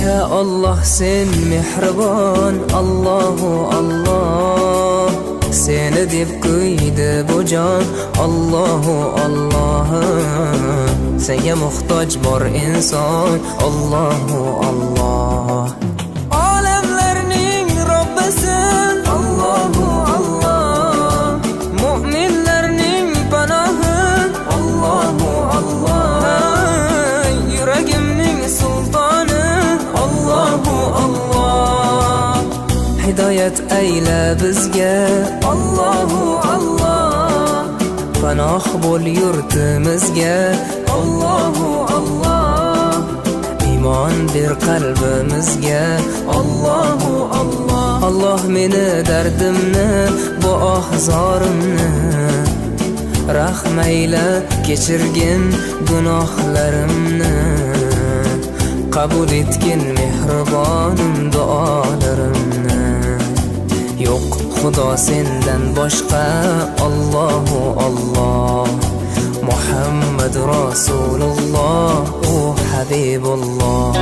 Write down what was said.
Ya Allah sen mehribon, Allahu Allah. Seni deb qo'ydi bu jon, Allahu Allah. Senga muhtoj bor inson, Allahu Allah. Olamlarning Robbisin, Allahu Allah. Mu'minlarning panohi, Allahu Allah. Yuragimning sultoni, Allahu Allah. Hidoyat ayla bizga, Allahu Allah. Panoh bo'l yurtimizga, Allahu Allah. Iymon ber qalbimizga, Allahu Allah. Allah meni dardimni, bu ohzorimni rahmayla kechirgin gunohlarimni. Qabul etgin mehribonim duolarimni. Yo'q Xudo sendan boshqa, Allahu Allah. Muhammad Rasululloh, u Habibulloh.